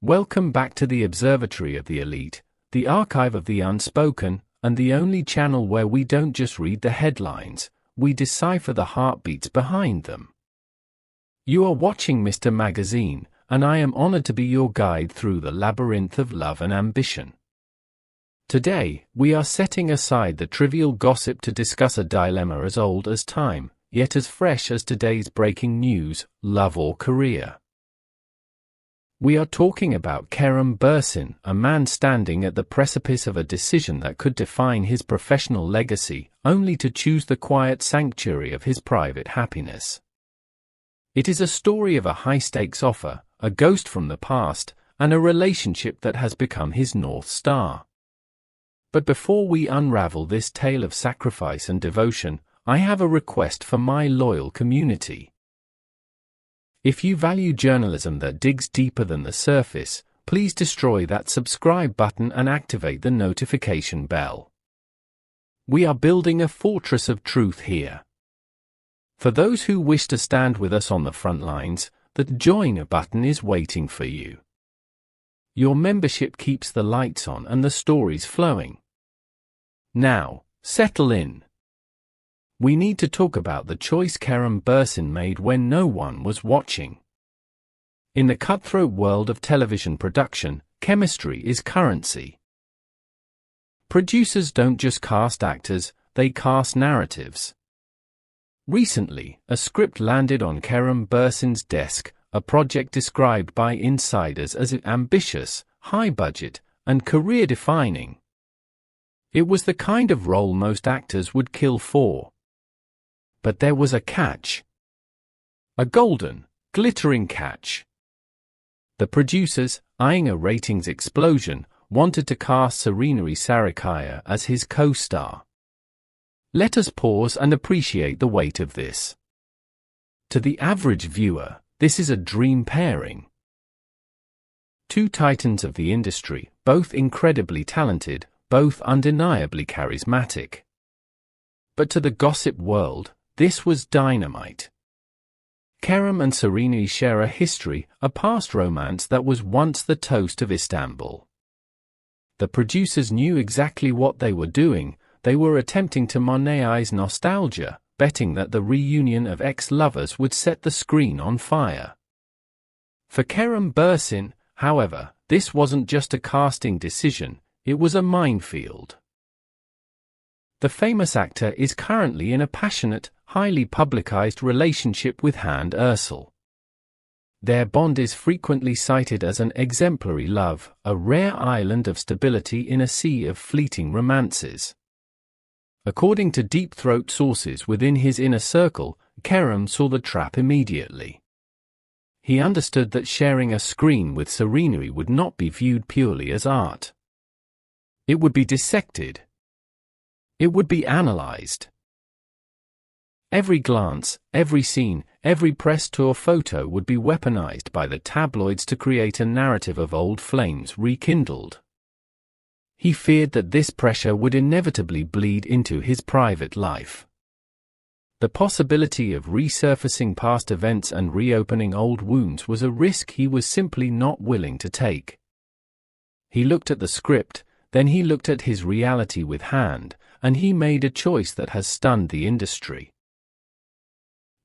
Welcome back to the Observatory of the Elite, the archive of the unspoken, and the only channel where we don't just read the headlines, we decipher the heartbeats behind them. You are watching Mr. Magazine, and I am honored to be your guide through the labyrinth of love and ambition. Today, we are setting aside the trivial gossip to discuss a dilemma as old as time, yet as fresh as today's breaking news: love or career. We are talking about Kerem Bürsin, a man standing at the precipice of a decision that could define his professional legacy, only to choose the quiet sanctuary of his private happiness. It is a story of a high-stakes offer, a ghost from the past, and a relationship that has become his North Star. But before we unravel this tale of sacrifice and devotion, I have a request for my loyal community. If you value journalism that digs deeper than the surface, please destroy that subscribe button and activate the notification bell. We are building a fortress of truth here. For those who wish to stand with us on the front lines, the join button is waiting for you. Your membership keeps the lights on and the stories flowing. Now, settle in. We need to talk about the choice Kerem Bürsin made when no one was watching. In the cutthroat world of television production, chemistry is currency. Producers don't just cast actors, they cast narratives. Recently, a script landed on Kerem Bürsin's desk, a project described by insiders as ambitious, high-budget, and career-defining. It was the kind of role most actors would kill for. But there was a catch. A golden, glittering catch. The producers, eyeing a ratings explosion, wanted to cast Serenary as his co-star. Let us pause and appreciate the weight of this. To the average viewer, this is a dream pairing. Two titans of the industry, both incredibly talented, both undeniably charismatic. But to the gossip world, this was dynamite. Kerem and Serenary share a history, a past romance that was once the toast of Istanbul. The producers knew exactly what they were doing. They were attempting to monetize nostalgia, betting that the reunion of ex-lovers would set the screen on fire. For Kerem Bürsin, however, this wasn't just a casting decision, it was a minefield. The famous actor is currently in a passionate, highly publicized relationship with Hande Erçel. Their bond is frequently cited as an exemplary love, a rare island of stability in a sea of fleeting romances. According to deep-throat sources within his inner circle, Kerem saw the trap immediately. He understood that sharing a screen with Serenary would not be viewed purely as art. It would be dissected. It would be analyzed. Every glance, every scene, every press tour photo would be weaponized by the tabloids to create a narrative of old flames rekindled. He feared that this pressure would inevitably bleed into his private life. The possibility of resurfacing past events and reopening old wounds was a risk he was simply not willing to take. He looked at the script, then he looked at his reality with Hande, and he made a choice that has stunned the industry.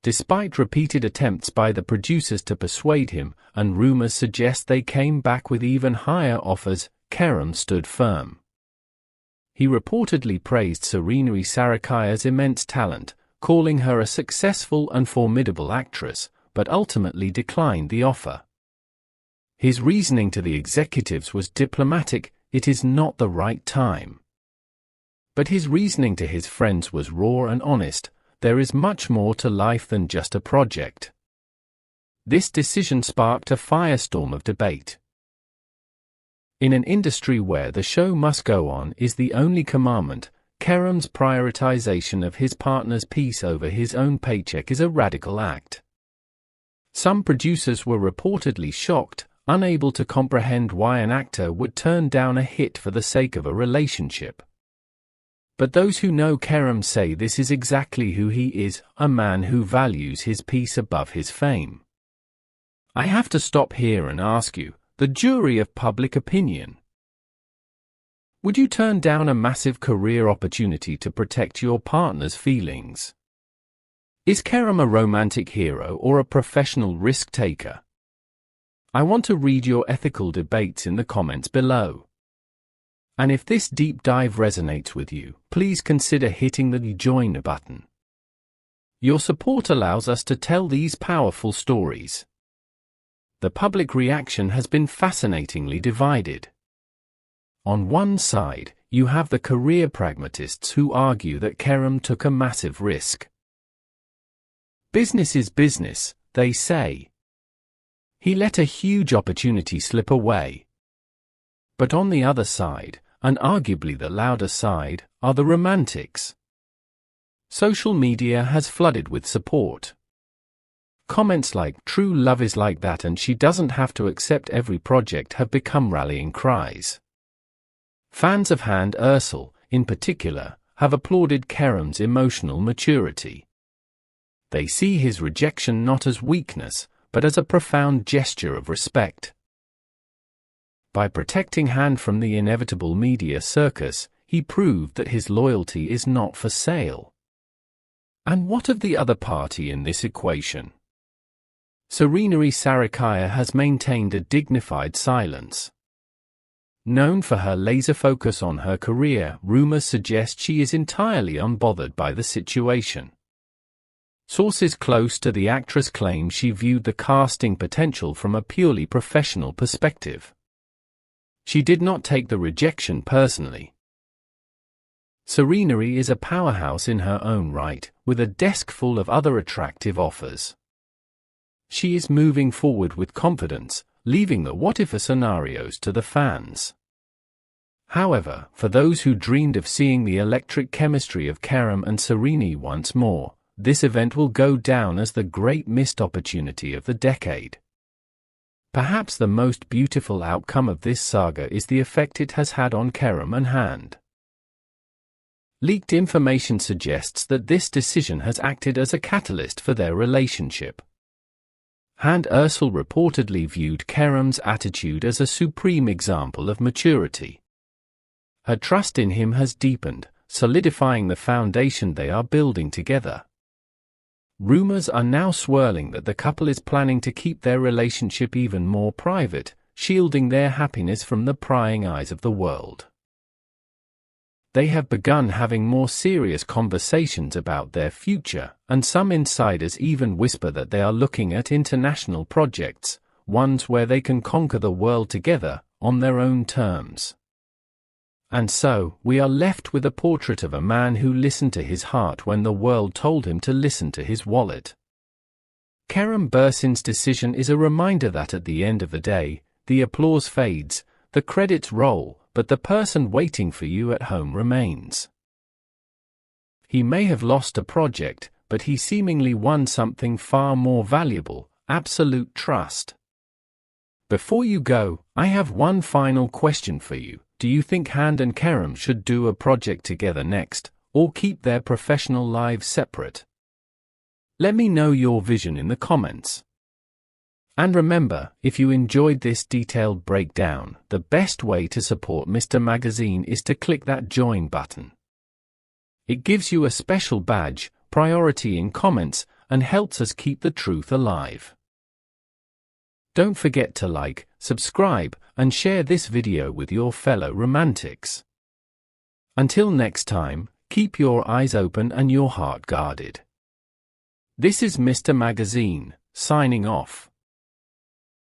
Despite repeated attempts by the producers to persuade him, and rumors suggest they came back with even higher offers, Kerem stood firm. He reportedly praised Serenary Sarıkaya's immense talent, calling her a successful and formidable actress, but ultimately declined the offer. His reasoning to the executives was diplomatic: it is not the right time. But his reasoning to his friends was raw and honest: there is much more to life than just a project. This decision sparked a firestorm of debate. In an industry where the show must go on is the only commandment, Kerem's prioritization of his partner's peace over his own paycheck is a radical act. Some producers were reportedly shocked, unable to comprehend why an actor would turn down a hit for the sake of a relationship. But those who know Kerem say this is exactly who he is, a man who values his peace above his fame. I have to stop here and ask you, the jury of public opinion. Would you turn down a massive career opportunity to protect your partner's feelings? Is Kerem a romantic hero or a professional risk-taker? I want to read your ethical debates in the comments below. And if this deep dive resonates with you, please consider hitting the join button. Your support allows us to tell these powerful stories. The public reaction has been fascinatingly divided. On one side, you have the career pragmatists who argue that Kerem took a massive risk. Business is business, they say. He let a huge opportunity slip away. But on the other side, and arguably the louder side, are the romantics. Social media has flooded with support. Comments like "true love is like that and she doesn't have to accept every project" have become rallying cries. Fans of Hande Erçel, in particular, have applauded Kerem's emotional maturity. They see his rejection not as weakness, but as a profound gesture of respect. By protecting Hande from the inevitable media circus, he proved that his loyalty is not for sale. And what of the other party in this equation? Serenary has maintained a dignified silence. Known for her laser focus on her career, rumors suggest she is entirely unbothered by the situation. Sources close to the actress claim she viewed the casting potential from a purely professional perspective. She did not take the rejection personally. Serenary is a powerhouse in her own right, with a desk full of other attractive offers. She is moving forward with confidence, leaving the what-if scenarios to the fans. However, for those who dreamed of seeing the electric chemistry of Kerem and Serenary once more, this event will go down as the great missed opportunity of the decade. Perhaps the most beautiful outcome of this saga is the effect it has had on Kerem and Hande. Leaked information suggests that this decision has acted as a catalyst for their relationship. Hande Erçel reportedly viewed Kerem's attitude as a supreme example of maturity. Her trust in him has deepened, solidifying the foundation they are building together. Rumors are now swirling that the couple is planning to keep their relationship even more private, shielding their happiness from the prying eyes of the world. They have begun having more serious conversations about their future, and some insiders even whisper that they are looking at international projects, ones where they can conquer the world together, on their own terms. And so, we are left with a portrait of a man who listened to his heart when the world told him to listen to his wallet. Kerem Bürsin's decision is a reminder that at the end of the day, the applause fades, the credits roll, but the person waiting for you at home remains. He may have lost a project, but he seemingly won something far more valuable: absolute trust. Before you go, I have one final question for you. Do you think Hande and Kerem should do a project together next, or keep their professional lives separate? Let me know your vision in the comments. And remember, if you enjoyed this detailed breakdown, the best way to support Mr. Magazine is to click that join button. It gives you a special badge, priority in comments, and helps us keep the truth alive. Don't forget to like, subscribe, and share this video with your fellow romantics. Until next time, keep your eyes open and your heart guarded. This is Mr. Magazine, signing off.